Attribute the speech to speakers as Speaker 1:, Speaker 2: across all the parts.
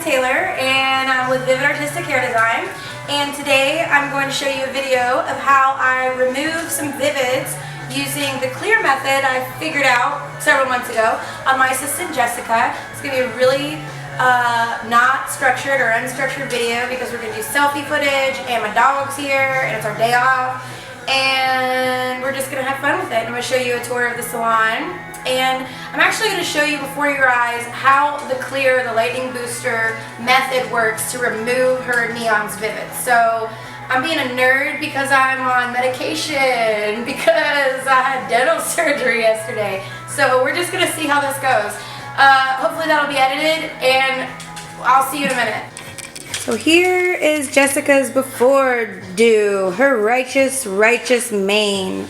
Speaker 1: Taylor, and I'm with Vivid Artistic Hair Design. And today I'm going to show you a video of how I remove some Vivids using the clear method I figured out several months ago on my assistant Jessica. It's going to be a really not structured or unstructured video because we're going to do selfie footage and my dog's here and it's our day off. And we're just going to have fun with it. I'm going to show you a tour of the salon. And I'm actually going to show you before your eyes how the clear, the lightning booster method works to remove her Neon's Vivid. So I'm being a nerd because I'm on medication because I had dental surgery yesterday. So we're just going to see how this goes. Hopefully that'll be edited and I'll see you in a minute. So here is Jessica's before do, her righteous mane.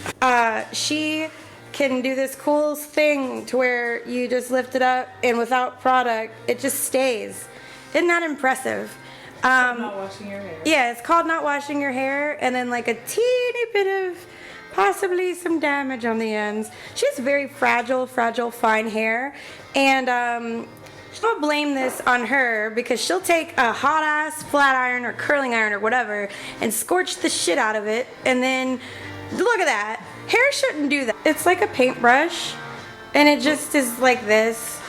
Speaker 1: She can do this cool thing to where you just lift it up and without product it just stays. Isn't that impressive?
Speaker 2: Not washing your hair.
Speaker 1: Yeah, it's called not washing your hair, and then like a teeny bit of possibly some damage on the ends. She has very fragile fine hair, and I'll blame this on her because she'll take a hot ass flat iron or curling iron or whatever and scorch the shit out of it, and then look at that. Hair shouldn't do that. It's like a paintbrush and it just is like this,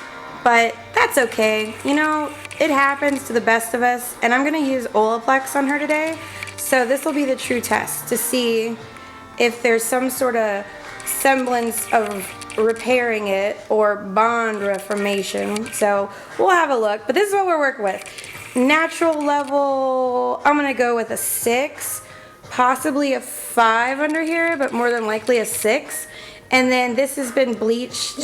Speaker 1: but that's okay. You know, it happens to the best of us, and I'm gonna use Olaplex on her today. So this will be the true test to see if there's some sort of semblance of repairing it or bond reformation. So we'll have a look, but this is what we're working with. Natural level, I'm gonna go with a 6. Possibly a 5 under here, but more than likely a 6. And then this has been bleached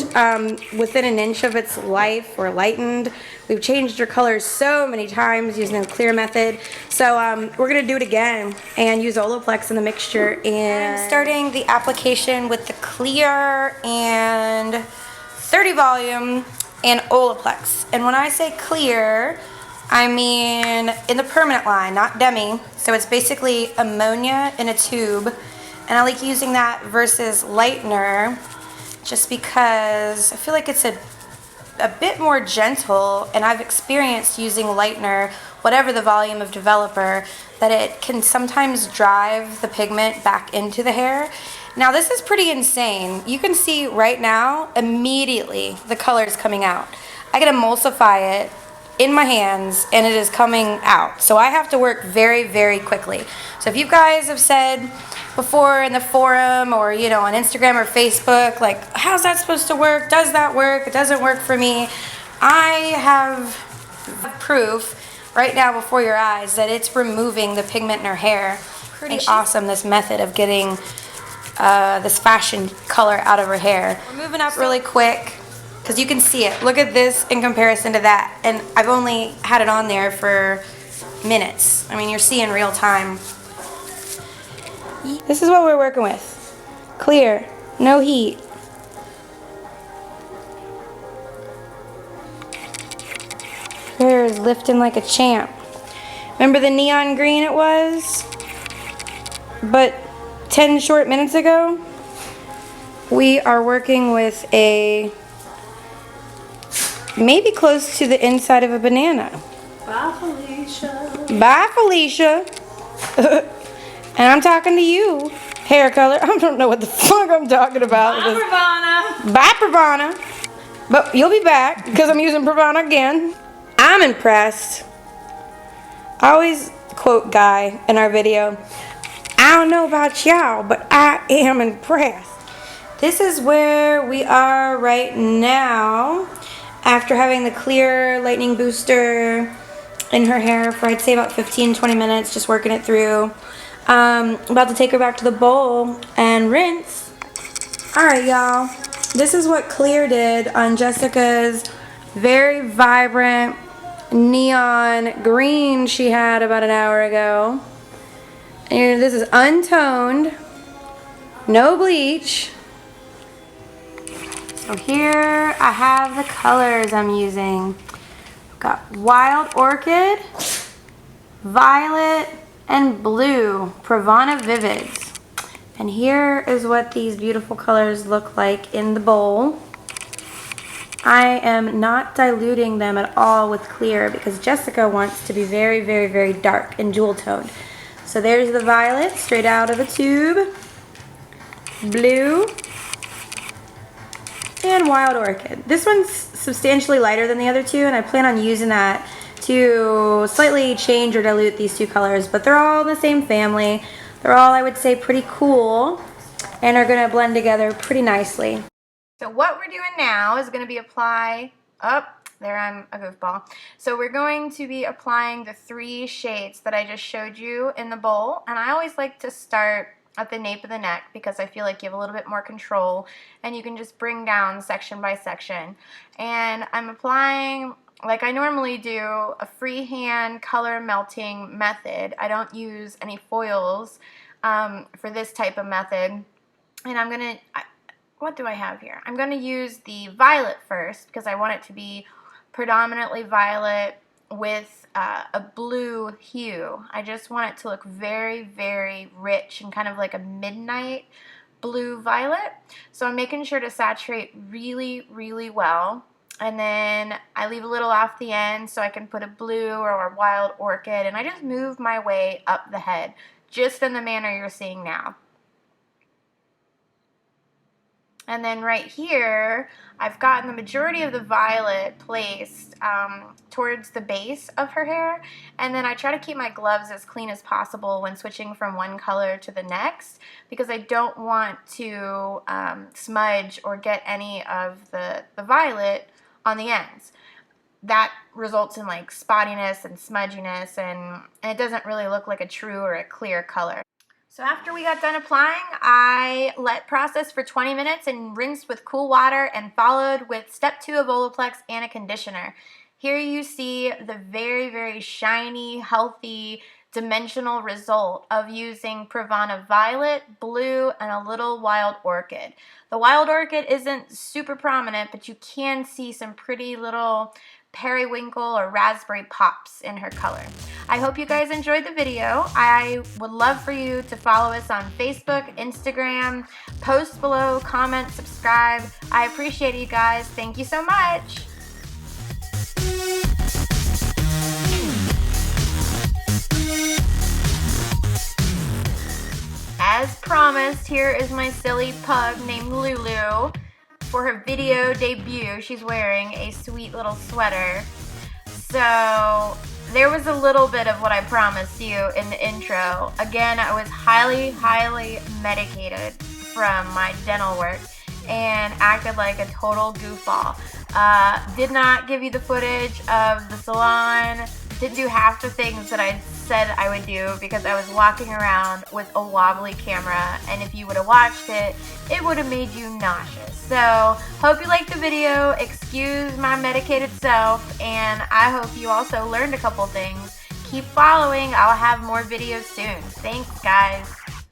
Speaker 1: within an inch of its life or lightened. We've changed her colors so many times using the clear method. So we're gonna do it again and use Olaplex in the mixture. And I'm starting the application with the clear and 30 volume and Olaplex. And when I say clear, I mean in the permanent line, not demi. So it's basically ammonia in a tube. And I like using that versus lightener just because I feel like it's a bit more gentle, and I've experienced using lightener, whatever the volume of developer, that it can sometimes drive the pigment back into the hair. Now this is pretty insane. You can see right now, immediately, the color is coming out. I can emulsify it in my hands and it is coming out. So I have to work very quickly. So if you guys have said before in the forum or you know on Instagram or Facebook like how's that supposed to work, does that work, it doesn't work for me, I have proof right now before your eyes that it's removing the pigment in her hair. Pretty awesome, this method of getting this fashion color out of her hair. We're moving up really quick because you can see it. Look at this in comparison to that, and I've only had it on there for minutes. I mean, you're seeing real time. This is what we're working with. Clear, no heat. Her hair is lifting like a champ. Remember the neon green it was? But 10 short minutes ago, we are working with a maybe close to the inside of a banana.
Speaker 2: Bye, Felicia.
Speaker 1: Bye, Felicia. And I'm talking to you, hair color. I don't know what the fuck I'm talking about.
Speaker 2: Bye, Pravana.
Speaker 1: Bye, Pravana. But you'll be back because I'm using Pravana again. I'm impressed. I always quote Guy in our video. I don't know about y'all, but I am impressed. This is where we are right now after having the clear lightning booster in her hair for I'd say about 15-20 minutes, just working it through. About to take her back to the bowl and rinse. Alright y'all, this is what clear did on Jessica's very vibrant neon green she had about an hour ago. And this is untoned, no bleach. So here I have the colors I'm using. I've got Wild Orchid, Violet, and Blue, Pravana Vivids. And here is what these beautiful colors look like in the bowl. I am not diluting them at all with clear because Jessica wants to be very, very, very dark and jewel toned. So there's the violet straight out of the tube, blue, and wild orchid. This one's substantially lighter than the other two, and I plan on using that to slightly change or dilute these two colors, but they're all in the same family. They're all, I would say, pretty cool and are gonna blend together pretty nicely. So what we're doing now is gonna be there I'm a goofball. So we're going to be applying the 3 shades that I just showed you in the bowl, and I always like to start at the nape of the neck because I feel like you have a little bit more control and you can just bring down section by section. And I'm applying, like I normally do, a freehand color melting method. I don't use any foils for this type of method. And I'm gonna, what do I have here? I'm gonna use the violet first because I want it to be predominantly violet with a blue hue. I just want it to look very, very rich and kind of like a midnight blue violet. So I'm making sure to saturate really, really well. And then I leave a little off the end so I can put a blue or a wild orchid, and I just move my way up the head, just in the manner you're seeing now. And then right here, I've gotten the majority of the violet placed towards the base of her hair. And then I try to keep my gloves as clean as possible when switching from one color to the next because I don't want to smudge or get any of the violet on the ends. That results in like spottiness and smudginess, and it doesn't really look like a true or a clear color. So after we got done applying, I let process for 20 minutes and rinsed with cool water and followed with step 2 of Olaplex and a conditioner. Here you see the very, very shiny, healthy, dimensional result of using Pravana Violet, Blue, and a little Wild Orchid. The Wild Orchid isn't super prominent, but you can see some pretty little periwinkle or raspberry pops in her color. I hope you guys enjoyed the video. I would love for you to follow us on Facebook, Instagram, post below, comment, subscribe. I appreciate you guys. Thank you so much. As promised, here is my silly pug named Lulu. For her video debut, she's wearing a sweet little sweater. So there was a little bit of what I promised you in the intro. Again, I was highly, highly medicated from my dental work and acted like a total goofball. Did not give you the footage of the salon. Didn't do half the things that I said I would do because I was walking around with a wobbly camera, and if you would have watched it, it would have made you nauseous. So, hope you liked the video, excuse my medicated self, and I hope you also learned a couple things. Keep following, I'll have more videos soon. Thanks, guys.